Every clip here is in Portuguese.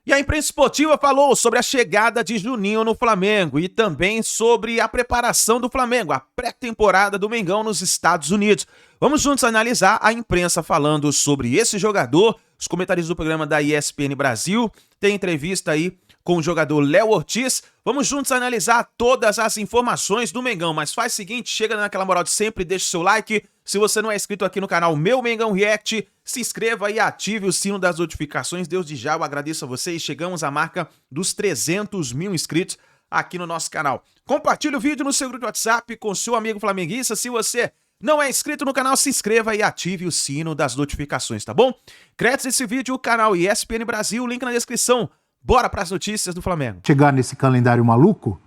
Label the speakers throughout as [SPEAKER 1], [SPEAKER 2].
[SPEAKER 1] E a imprensa esportiva falou sobre a chegada de Juninho no Flamengo e também sobre a preparação do Flamengo, a pré-temporada do Mengão nos Estados Unidos. Vamos juntos analisar a imprensa falando sobre esse jogador, os comentaristas do programa da ESPN Brasil, tem entrevista aí com o jogador Léo Ortiz. Vamos juntos analisar todas as informações do Mengão, mas faz o seguinte, chega naquela moral de sempre, deixa o seu like. Se você não é inscrito aqui no canal Meu Mengão React, se inscreva e ative o sino das notificações. Desde já eu agradeço a vocês. Chegamos à marca dos 300 mil inscritos aqui no nosso canal. Compartilhe o vídeo no seu grupo de WhatsApp com seu amigo flamenguista. Se você não é inscrito no canal, se inscreva e ative o sino das notificações, tá bom? Créditos desse vídeo, o canal ESPN Brasil, link na descrição. Bora para as notícias do Flamengo.
[SPEAKER 2] Chegar nesse calendário maluco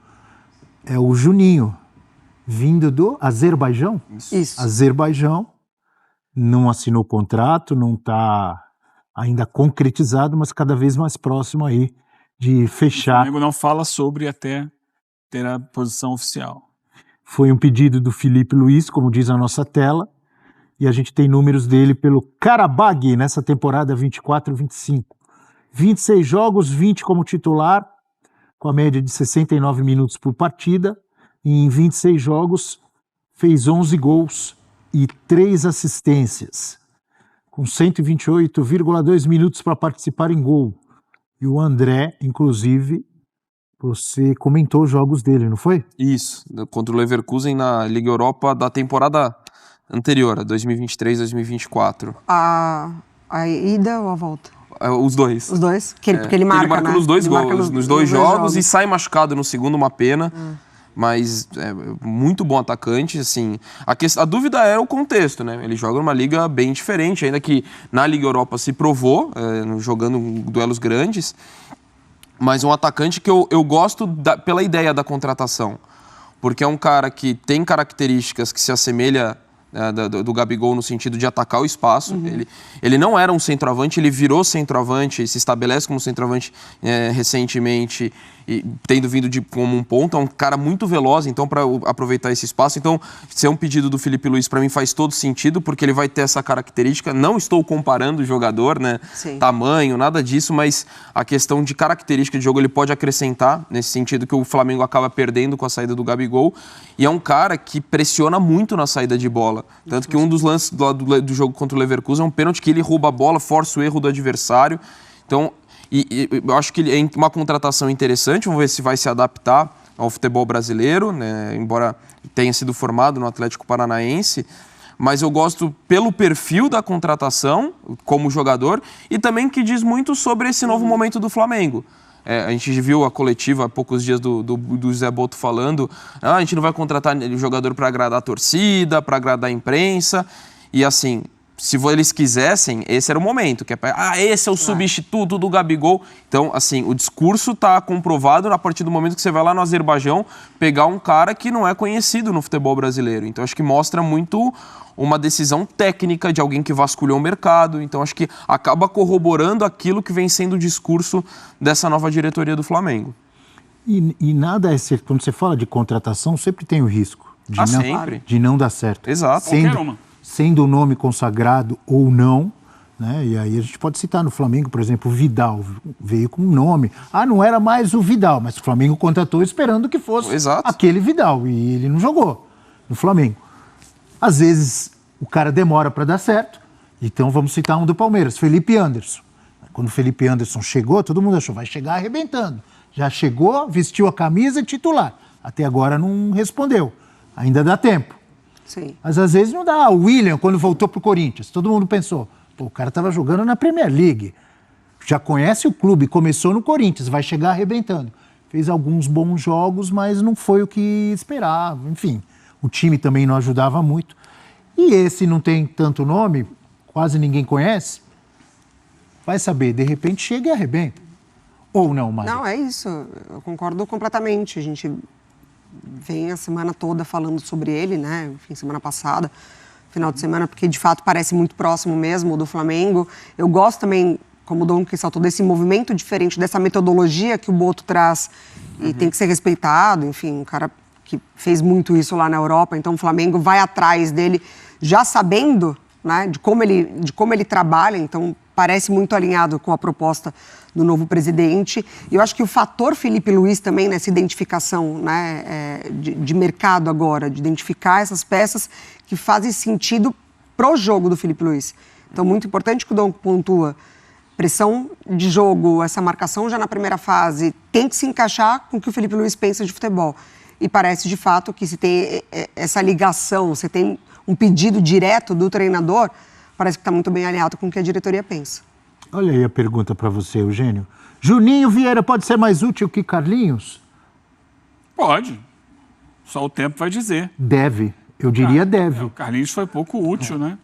[SPEAKER 2] é o Juninho, vindo do Azerbaijão.
[SPEAKER 3] Isso.
[SPEAKER 2] Azerbaijão, não assinou contrato, não está ainda concretizado, mas cada vez mais próximo aí de fechar.
[SPEAKER 4] O Flamengo não fala sobre até ter a posição oficial.
[SPEAKER 2] Foi um pedido do Felipe Luiz, como diz a nossa tela, e a gente tem números dele pelo Karabag nessa temporada 24-25. 26 jogos, 20 como titular, com a média de 69 minutos por partida, e em 26 jogos fez 11 gols e 3 assistências, com 128,2 minutos para participar em gol. E o André, inclusive, você comentou os jogos dele, não foi?
[SPEAKER 5] Isso, contra o Leverkusen na Liga Europa da temporada anterior, a 2023-2024.
[SPEAKER 3] A ida ou a volta?
[SPEAKER 5] Os dois.
[SPEAKER 3] Os dois? Porque ele marca,
[SPEAKER 5] ele marca,
[SPEAKER 3] né?
[SPEAKER 5] nos dois
[SPEAKER 3] Ele marca
[SPEAKER 5] gols, nos dois jogos e sai machucado no segundo, uma pena. Mas é muito bom atacante, assim. A dúvida era o contexto, né? Ele joga numa liga bem diferente, ainda que na Liga Europa se provou, jogando duelos grandes. Mas um atacante que eu gosto pela ideia da contratação. Porque é um cara que tem características que se assemelha do Gabigol no sentido de atacar o espaço. Ele não era um centroavante, ele virou centroavante, se estabelece como centroavante recentemente, e tendo vindo como um ponta, é um cara muito veloz, então, para aproveitar esse espaço. Então, ser um pedido do Felipe Luiz, para mim, faz todo sentido, porque ele vai ter essa característica. Não estou comparando o jogador, né?
[SPEAKER 3] Sim.
[SPEAKER 5] Tamanho, nada disso, mas a questão de característica de jogo ele pode acrescentar, nesse sentido que o Flamengo acaba perdendo com a saída do Gabigol. E é um cara que pressiona muito na saída de bola. Tanto que um dos lances do jogo contra o Leverkusen é um pênalti que ele rouba a bola, força o erro do adversário. Então, eu acho que ele é uma contratação interessante. Vamos ver se vai se adaptar ao futebol brasileiro, né? Embora tenha sido formado no Atlético Paranaense. Mas eu gosto pelo perfil da contratação como jogador e também que diz muito sobre esse novo momento do Flamengo. A gente viu a coletiva há poucos dias do Zé Boto falando, a gente não vai contratar jogador para agradar a torcida, para agradar a imprensa. E assim, se eles quisessem, esse era o momento, que esse é o substituto do Gabigol. Então, assim, o discurso está comprovado a partir do momento que você vai lá no Azerbaijão pegar um cara que não é conhecido no futebol brasileiro. Então, acho que mostra muito uma decisão técnica de alguém que vasculhou o mercado. Então, acho que acaba corroborando aquilo que vem sendo o discurso dessa nova diretoria do Flamengo.
[SPEAKER 2] E nada é certo. Quando você fala de contratação, sempre tem o risco de não dar certo.
[SPEAKER 5] Exato.
[SPEAKER 2] Sendo o nome consagrado ou não, né? E aí a gente pode citar no Flamengo, por exemplo, o Vidal veio com um nome. Não era mais o Vidal, mas o Flamengo contratou esperando que fosse aquele Vidal. E ele não jogou no Flamengo. Às vezes o cara demora para dar certo. Então vamos citar um do Palmeiras, Felipe Anderson. Quando o Felipe Anderson chegou, todo mundo achou, vai chegar arrebentando. Já chegou, vestiu a camisa e titular. Até agora não respondeu. Ainda dá tempo.
[SPEAKER 3] Sim.
[SPEAKER 2] Mas às vezes não dá. O William, quando voltou pro Corinthians, todo mundo pensou, o cara estava jogando na Premier League. Já conhece o clube, começou no Corinthians, vai chegar arrebentando. Fez alguns bons jogos, mas não foi o que esperava. Enfim, o time também não ajudava muito. E esse não tem tanto nome, quase ninguém conhece. Vai saber, de repente chega e arrebenta. Ou não, Mari?
[SPEAKER 3] Não, é isso. Eu concordo completamente. A gente vem a semana toda falando sobre ele, né? Enfim, semana passada, final de semana, porque de fato parece muito próximo mesmo do Flamengo. Eu gosto também, como o Dom que saltou, desse movimento diferente, dessa metodologia que o Boto traz e tem que ser respeitado. Enfim, um cara que fez muito isso lá na Europa, então o Flamengo vai atrás dele já sabendo, né, de como ele trabalha, então parece muito alinhado com a proposta do novo presidente. E eu acho que o fator Felipe Luiz também, nessa identificação, né, de mercado agora, de identificar essas peças que fazem sentido pro jogo do Felipe Luiz. Então, muito importante que o Dom pontua. Pressão de jogo, essa marcação já na primeira fase, tem que se encaixar com o que o Felipe Luiz pensa de futebol. E parece, de fato, que se tem essa ligação, você tem um pedido direto do treinador, parece que está muito bem alinhado com o que a diretoria pensa.
[SPEAKER 2] Olha aí a pergunta para você, Eugênio. Juninho Vieira pode ser mais útil que Carlinhos?
[SPEAKER 4] Pode. Só o tempo vai dizer.
[SPEAKER 2] Deve. Eu diria deve.
[SPEAKER 4] O Carlinhos foi pouco útil, né?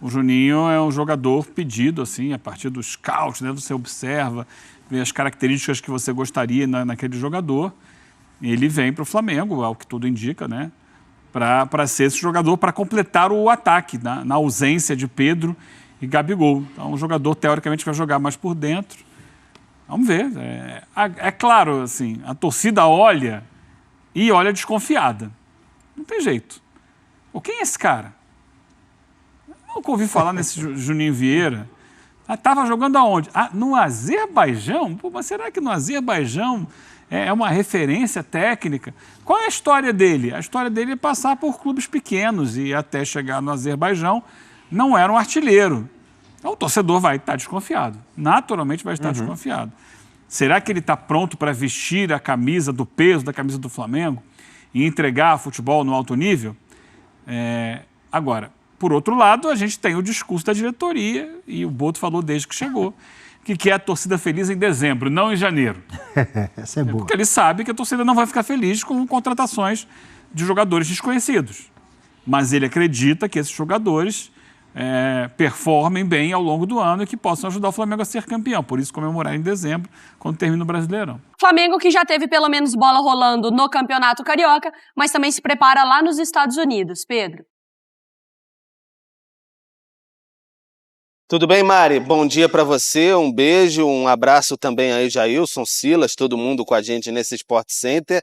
[SPEAKER 4] O Juninho é um jogador pedido, assim, a partir dos scouts, né? Você observa, vê as características que você gostaria naquele jogador. Ele vem para o Flamengo, ao que tudo indica, né? Para ser esse jogador, para completar o ataque, na ausência de Pedro e Gabigol. Então, um jogador, teoricamente, vai jogar mais por dentro. Vamos ver. É claro, assim, a torcida olha desconfiada. Não tem jeito. Pô, quem é esse cara? Nunca ouvi falar nesse Juninho Vieira. Estava jogando aonde? No Azerbaijão? Pô, mas será que no Azerbaijão é uma referência técnica? Qual é a história dele? A história dele é passar por clubes pequenos e até chegar no Azerbaijão não era um artilheiro. Então o torcedor vai estar desconfiado. Naturalmente vai estar desconfiado. Será que ele está pronto para vestir a camisa do peso da camisa do Flamengo e entregar futebol no alto nível? Agora, por outro lado, a gente tem o discurso da diretoria, e o Boto falou desde que chegou, que quer a torcida feliz em dezembro, não em janeiro.
[SPEAKER 2] Essa é boa.
[SPEAKER 4] Porque ele sabe que a torcida não vai ficar feliz com contratações de jogadores desconhecidos. Mas ele acredita que esses jogadores performem bem ao longo do ano e que possam ajudar o Flamengo a ser campeão. Por isso, comemorar em dezembro, quando termina o Brasileirão.
[SPEAKER 6] Flamengo que já teve pelo menos bola rolando no Campeonato Carioca, mas também se prepara lá nos Estados Unidos. Pedro.
[SPEAKER 7] Tudo bem, Mari? Bom dia para você, um beijo, um abraço também aí, Jailson, Silas, todo mundo com a gente nesse Sport Center.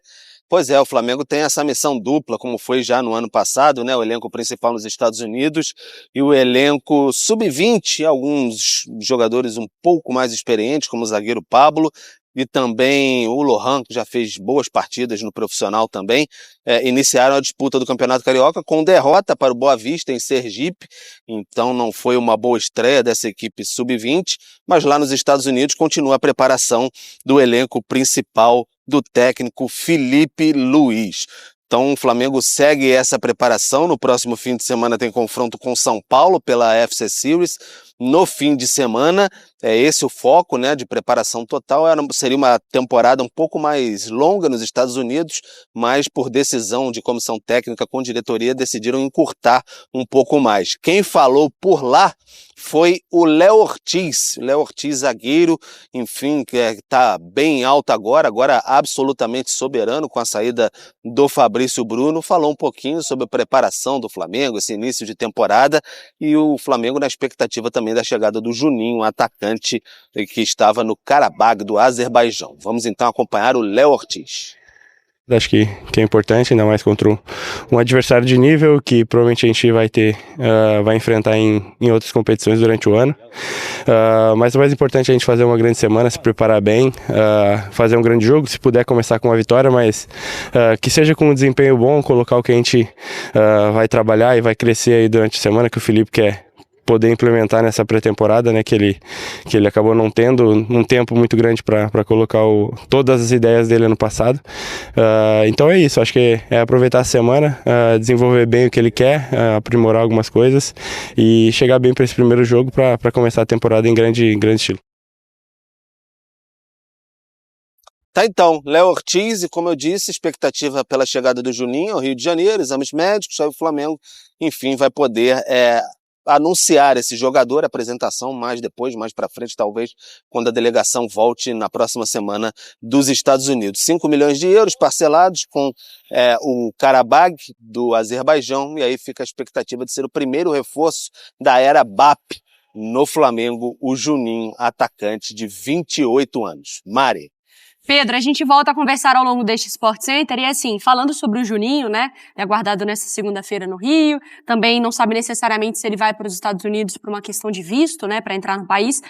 [SPEAKER 7] Pois é, o Flamengo tem essa missão dupla, como foi já no ano passado, né? O elenco principal nos Estados Unidos e o elenco sub-20, alguns jogadores um pouco mais experientes, como o zagueiro Pablo, e também o Lohan, que já fez boas partidas no profissional também, iniciaram a disputa do Campeonato Carioca com derrota para o Boa Vista em Sergipe, então não foi uma boa estreia dessa equipe sub-20, mas lá nos Estados Unidos continua a preparação do elenco principal do técnico Felipe Luiz. Então o Flamengo segue essa preparação, no próximo fim de semana tem confronto com São Paulo pela FC Series, no fim de semana, é esse o foco, né, de preparação total. Seria uma temporada um pouco mais longa nos Estados Unidos, mas por decisão de comissão técnica com diretoria decidiram encurtar um pouco mais. Quem falou por lá foi o Léo Ortiz, zagueiro, enfim, que está bem alto agora absolutamente soberano com a saída do Fabrício Bruno, falou um pouquinho sobre a preparação do Flamengo, esse início de temporada, e o Flamengo na expectativa também da chegada do Juninho, um atacante que estava no Karabag do Azerbaijão. Vamos então acompanhar o Léo Ortiz.
[SPEAKER 8] Acho que é importante, ainda mais contra um adversário de nível que provavelmente a gente vai enfrentar em outras competições durante o ano. Mas o mais importante é a gente fazer uma grande semana, se preparar bem, fazer um grande jogo, se puder começar com uma vitória, mas que seja com um desempenho bom, colocar o que a gente vai trabalhar e vai crescer aí durante a semana, que o Felipe quer poder implementar nessa pré-temporada, né, que ele acabou não tendo um tempo muito grande para colocar todas as ideias dele ano passado. Então é isso, acho que é aproveitar a semana, desenvolver bem o que ele quer, aprimorar algumas coisas e chegar bem para esse primeiro jogo para começar a temporada em grande estilo.
[SPEAKER 7] Tá então, Léo Ortiz, e como eu disse, expectativa pela chegada do Juninho ao Rio de Janeiro, exames médicos, aí o Flamengo, enfim, vai poder anunciar esse jogador, apresentação mais para frente, talvez, quando a delegação volte na próxima semana dos Estados Unidos. 5 milhões de euros parcelados com o Karabag do Azerbaijão, e aí fica a expectativa de ser o primeiro reforço da era BAP no Flamengo, o Juninho, atacante de 28 anos. Mari.
[SPEAKER 6] Pedro, a gente volta a conversar ao longo deste Sport Center e assim, falando sobre o Juninho, né, é aguardado nessa segunda-feira no Rio, também não sabe necessariamente se ele vai para os Estados Unidos por uma questão de visto, né, para entrar no país.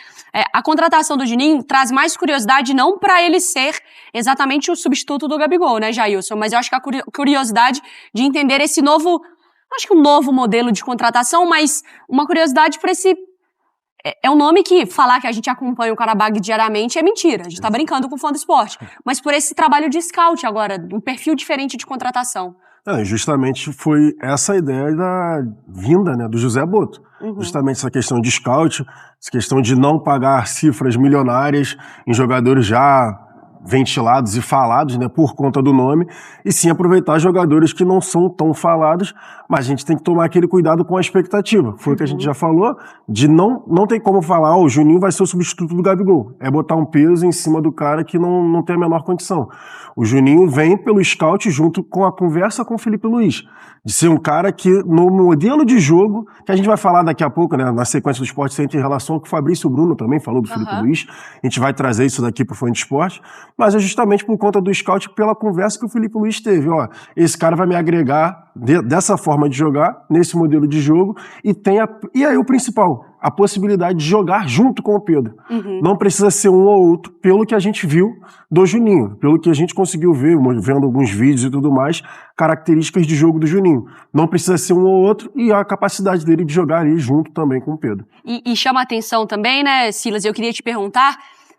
[SPEAKER 6] A contratação do Juninho traz mais curiosidade não para ele ser exatamente o substituto do Gabigol, né, Jailson, mas eu acho que a curiosidade de entender esse novo, acho que um novo modelo de contratação, mas uma curiosidade por esse... É um nome que falar que a gente acompanha o Qarabag diariamente é mentira. A gente tá brincando com o fã do esporte. Mas por esse trabalho de scout agora, um perfil diferente de contratação.
[SPEAKER 9] Justamente foi essa a ideia da vinda, né, do José Boto. Justamente essa questão de scout, essa questão de não pagar cifras milionárias em jogadores já ventilados e falados, né, por conta do nome, e sim aproveitar jogadores que não são tão falados, mas a gente tem que tomar aquele cuidado com a expectativa. Foi o que a gente já falou, de não tem como falar, o Juninho vai ser o substituto do Gabigol. É botar um peso em cima do cara que não tem a menor condição. O Juninho vem pelo scout junto com a conversa com o Felipe Luiz, de ser um cara que, no modelo de jogo, que a gente vai falar daqui a pouco, né, na sequência do Sport Center, em relação ao que o Fabrício Bruno também falou do Felipe Luiz, a gente vai trazer isso daqui pro Fã de Esporte, mas é justamente por conta do scout, pela conversa que o Felipe Luiz teve. Ó, esse cara vai me agregar dessa forma de jogar, nesse modelo de jogo, e aí o principal, a possibilidade de jogar junto com o Pedro. Não precisa ser um ou outro, pelo que a gente viu do Juninho, pelo que a gente conseguiu ver, vendo alguns vídeos e tudo mais, características de jogo do Juninho. Não precisa ser um ou outro, e a capacidade dele de jogar ali junto também com o Pedro.
[SPEAKER 6] E chama atenção também, né, Silas, eu queria te perguntar,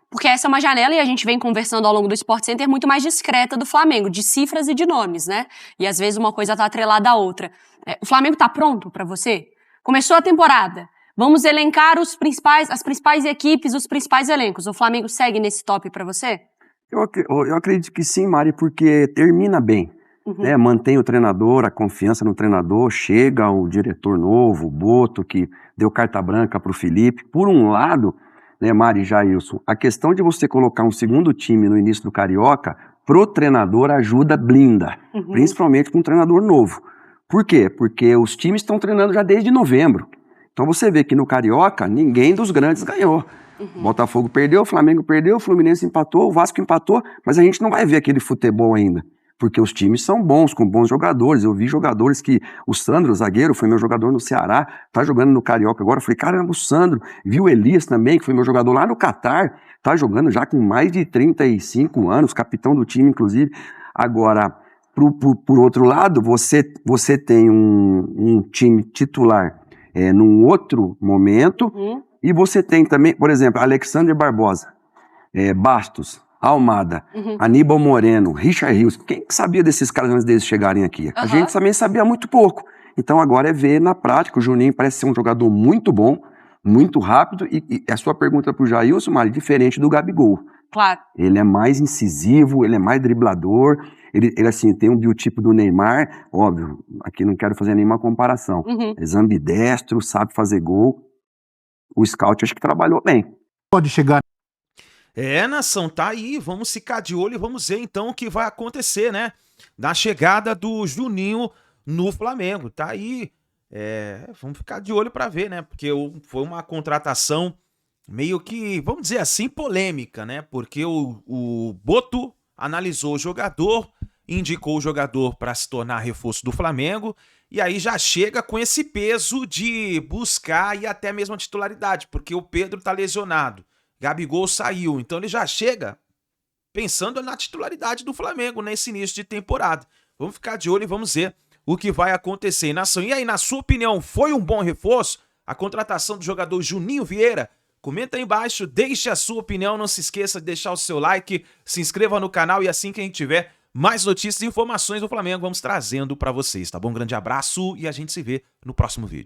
[SPEAKER 6] porque essa é uma janela, e a gente vem conversando ao longo do Sport Center, muito mais discreta do Flamengo, de cifras e de nomes, né? E às vezes uma coisa tá atrelada à outra. O Flamengo tá pronto pra você? Começou a temporada. Vamos elencar as principais equipes, os principais elencos. O Flamengo segue nesse top pra você?
[SPEAKER 10] Eu acredito que sim, Mari, porque termina bem. Né? Mantém o treinador, a confiança no treinador, chega o diretor novo, o Boto, que deu carta branca pro Felipe. Por um lado, né, Mari e Jailson, a questão de você colocar um segundo time no início do Carioca, pro treinador ajuda, blinda, principalmente com um treinador novo. Por quê? Porque os times estão treinando já desde novembro. Então você vê que no Carioca, ninguém dos grandes ganhou. O Botafogo perdeu, o Flamengo perdeu, o Fluminense empatou, o Vasco empatou, mas a gente não vai ver aquele futebol ainda. Porque os times são bons, com bons jogadores. Eu vi jogadores que... O Sandro, o zagueiro, foi meu jogador no Ceará, tá jogando no Carioca agora. Eu falei, caramba, o Sandro. Vi o Elias também, que foi meu jogador lá no Catar, tá jogando já com mais de 35 anos, capitão do time, inclusive. Agora, por outro lado, você tem um time titular num outro momento, e você tem também, por exemplo, Alexander Barbosa, Bastos, Almada, Aníbal Moreno, Richard Rios. Quem sabia desses caras antes deles chegarem aqui? A gente também sabia muito pouco. Então agora é ver na prática. O Juninho parece ser um jogador muito bom, muito rápido. E a sua pergunta pro Jailson, Mari, diferente do Gabigol.
[SPEAKER 6] Claro.
[SPEAKER 10] Ele é mais incisivo, ele é mais driblador. Ele assim, tem um biotipo do Neymar. Óbvio, aqui não quero fazer nenhuma comparação. É ambidestro, sabe fazer gol. O scout acho que trabalhou bem.
[SPEAKER 2] Pode chegar.
[SPEAKER 1] Nação, tá aí, vamos ficar de olho e vamos ver então o que vai acontecer, né? Na chegada do Juninho no Flamengo, tá aí. Vamos ficar de olho pra ver, né? Porque foi uma contratação meio que, vamos dizer assim, polêmica, né? Porque o Boto analisou o jogador, indicou o jogador para se tornar reforço do Flamengo, e aí já chega com esse peso de buscar e até mesmo a titularidade, porque o Pedro tá lesionado. Gabigol saiu, então ele já chega pensando na titularidade do Flamengo nesse início de temporada. Vamos ficar de olho e vamos ver o que vai acontecer. Nação, e aí, na sua opinião, foi um bom reforço a contratação do jogador Juninho Vieira? Comenta aí embaixo, deixe a sua opinião, não se esqueça de deixar o seu like, se inscreva no canal e assim que a gente tiver mais notícias e informações do Flamengo, vamos trazendo para vocês, tá bom? Um grande abraço e a gente se vê no próximo vídeo.